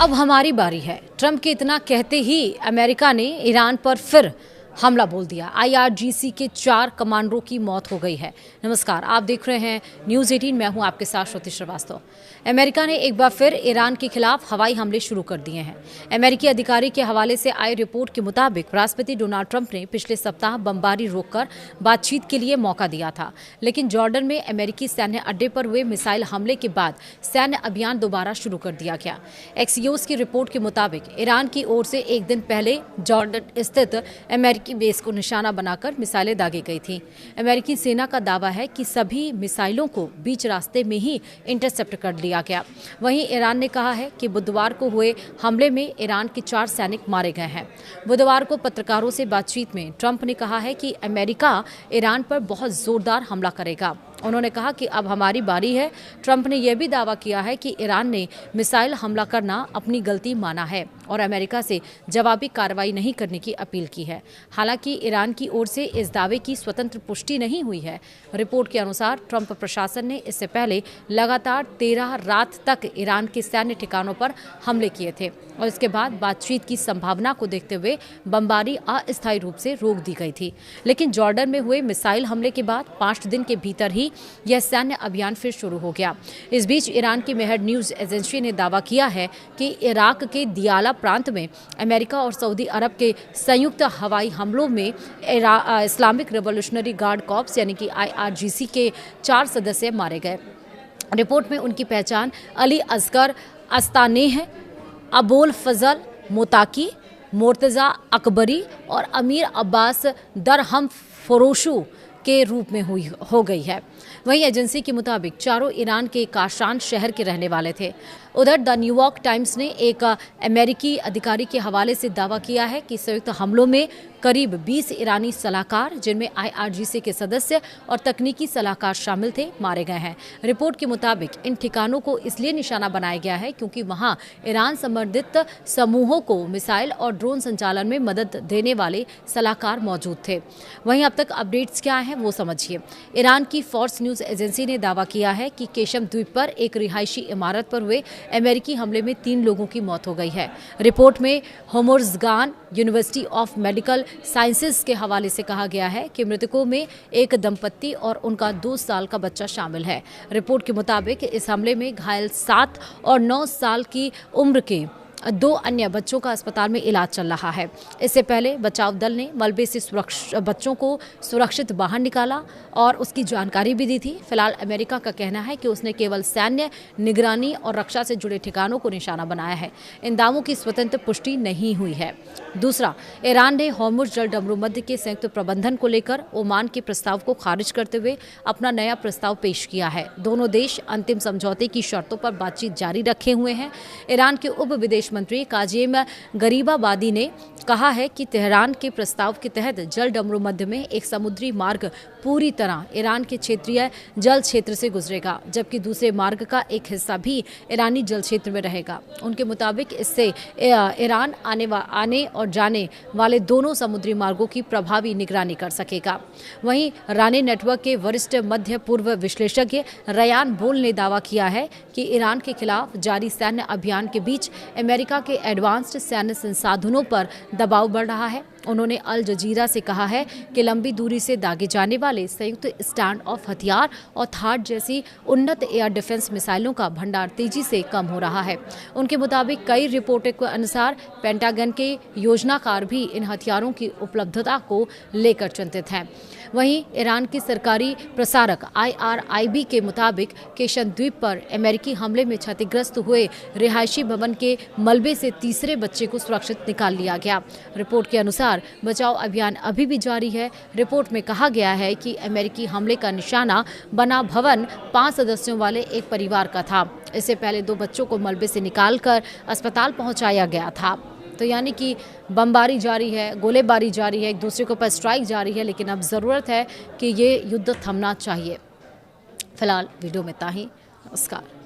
अब हमारी बारी है। ट्रंप के इतना कहते ही अमेरिका ने ईरान पर फिर हमला बोल दिया। IRGC के 4 कमांडरों की मौत हो गई है। नमस्कार, आप देख रहे हैं न्यूज़ 18। मैं हूं आपके साथ श्रुति श्रीवास्तव। अमेरिका ने एक बार फिर ईरान के खिलाफ हवाई हमले शुरू कर दिए हैं। अमेरिकी अधिकारी के हवाले से आई रिपोर्ट के मुताबिक राष्ट्रपति डोनाल्ड ट्रंप ने पिछले सप्ताह बमबारी रोककर बातचीत के लिए मौका दिया था, लेकिन जॉर्डन में अमेरिकी सैन्य अड्डे पर हुए मिसाइल हमले के बाद सैन्य अभियान दोबारा शुरू कर दिया गया। एक्सियोस की रिपोर्ट के मुताबिक ईरान की ओर से एक दिन पहले जॉर्डन स्थित अमेरिकी बेस को निशाना बनाकर मिसाइलें दागी गई थी। अमेरिकी सेना का दावा है कि सभी मिसाइलों को बीच रास्ते में ही इंटरसेप्ट कर लिया गया। वहीं ईरान ने कहा है कि बुधवार को हुए हमले में ईरान के 4 सैनिक मारे गए हैं। बुधवार को पत्रकारों से बातचीत में ट्रंप ने कहा है कि अमेरिका ईरान पर बहुत जोरदार हमला करेगा। उन्होंने कहा कि अब हमारी बारी है। ट्रंप ने यह भी दावा किया है कि ईरान ने मिसाइल हमला करना अपनी गलती माना है और अमेरिका से जवाबी कार्रवाई नहीं करने की अपील की है। हालांकि ईरान की ओर से इस दावे की स्वतंत्र पुष्टि नहीं हुई है। रिपोर्ट के अनुसार ट्रंप प्रशासन ने इससे पहले लगातार 13 रात तक ईरान के सैन्य ठिकानों पर हमले किए थे और इसके बाद बातचीत की संभावना को देखते हुए बमबारी अस्थायी रूप से रोक दी गई थी। लेकिन जॉर्डन में हुए मिसाइल हमले के बाद 5 दिन के भीतर ही यह सैन्य अभियान फिर शुरू हो गया। इस बीच ईरान की मेहर न्यूज एजेंसी ने दावा किया है कि इराक के दियाला प्रांत में अमेरिका और सऊदी अरब के संयुक्त हवाई हमलों में इस्लामिक रिवॉल्यूशनरी गार्ड कॉर्प्स यानी कि IRGC के 4 सदस्य मारे गए। रिपोर्ट में उनकी पहचान अली असगर अस्तानेह, अबोल फजल मोताकी, मोर्तजा अकबरी और अमीर अब्बास दरहम फरोशू के रूप में हो गई है। वहीं एजेंसी के मुताबिक चारों ईरान के काशान शहर के रहने वाले थे। उधर द न्यूयॉर्क टाइम्स ने एक अमेरिकी अधिकारी के हवाले से दावा किया है कि संयुक्त हमलों में करीब 20 ईरानी सलाहकार, जिनमें IRGC के सदस्य और तकनीकी सलाहकार शामिल थे, मारे गए हैं। रिपोर्ट के मुताबिक इन ठिकानों को इसलिए निशाना बनाया गया है क्योंकि वहां ईरान संबंधित समूहों को मिसाइल और ड्रोन संचालन में मदद देने वाले सलाहकार मौजूद थे। वहीं अब तक अपडेट्स क्या हैं वो समझिए। ईरान की फोर्स न्यूज एजेंसी ने दावा किया है कि केशम द्वीप पर एक रिहायशी इमारत पर हुए अमेरिकी हमले में 3 लोगों की मौत हो गई है। रिपोर्ट में होमोर्ज़गान यूनिवर्सिटी ऑफ मेडिकल साइंसेज के हवाले से कहा गया है कि मृतकों में एक दंपत्ति और उनका 2 साल का बच्चा शामिल है। रिपोर्ट के मुताबिक इस हमले में घायल 7 और 9 साल की उम्र के 2 अन्य बच्चों का अस्पताल में इलाज चल रहा है। इससे पहले बचाव दल ने मलबे से बच्चों को सुरक्षित बाहर निकाला और उसकी जानकारी भी दी थी। फिलहाल अमेरिका का कहना है कि उसने केवल सैन्य निगरानी और रक्षा से जुड़े ठिकानों को निशाना बनाया है। इन दावों की स्वतंत्र पुष्टि नहीं हुई है। दूसरा, ईरान ने हॉर्मुज़ जल डमरूमध्य के संयुक्त प्रबंधन को लेकर ओमान के प्रस्ताव को खारिज करते हुए अपना नया प्रस्ताव पेश किया है। दोनों देश अंतिम समझौते की शर्तों पर बातचीत जारी रखे हुए हैं। ईरान के उप विदेश मंत्री काजेम गरीबाबादी ने कहा है कि तेहरान के प्रस्ताव के तहत जल डमरूमध्य में एक समुद्री मार्ग पूरी तरह ईरान के क्षेत्रीय जल क्षेत्र से गुजरेगा, जबकि दूसरे मार्ग का एक हिस्सा भी ईरानी जल क्षेत्र में रहेगा। उनके मुताबिक इससे ईरान आने और जाने वाले दोनों समुद्री मार्गों की प्रभावी निगरानी कर सकेगा। वहीं रानी नेटवर्क के वरिष्ठ मध्य पूर्व विश्लेषज्ञ रयान बोल ने दावा किया है कि ईरान के खिलाफ जारी सैन्य अभियान के बीच अमेरिका के एडवांस्ड सैन्य संसाधनों पर दबाव बढ़ रहा है। उन्होंने अल जजीरा से कहा है कि लंबी दूरी से दागे जाने वाले संयुक्त स्टैंड ऑफ हथियार और थाड जैसी उन्नत एयर डिफेंस मिसाइलों का भंडार तेजी से कम हो रहा है। उनके मुताबिक कई रिपोर्टों के अनुसार पेंटागन के योजनाकार भी इन हथियारों की उपलब्धता को लेकर चिंतित हैं। वहीं ईरान की सरकारी प्रसारक IRIB के मुताबिक केशन द्वीप पर अमेरिकी हमले में क्षतिग्रस्त हुए रिहायशी भवन के मलबे से तीसरे बच्चे को सुरक्षित निकाल लिया गया। रिपोर्ट के अनुसार बचाव अभियान अभी भी जारी है। रिपोर्ट में कहा गया है कि अमेरिकी हमले का निशाना बना भवन 5 सदस्यों वाले एक परिवार का था। इससे पहले 2 बच्चों को मलबे से निकालकर अस्पताल पहुंचाया गया था। तो यानी कि बमबारी जारी है, गोलेबारी जारी है, एक दूसरे के ऊपर स्ट्राइक जारी है, लेकिन अब ज़रूरत है कि ये युद्ध थमना चाहिए। फिलहाल वीडियो में इतना ही। नमस्कार।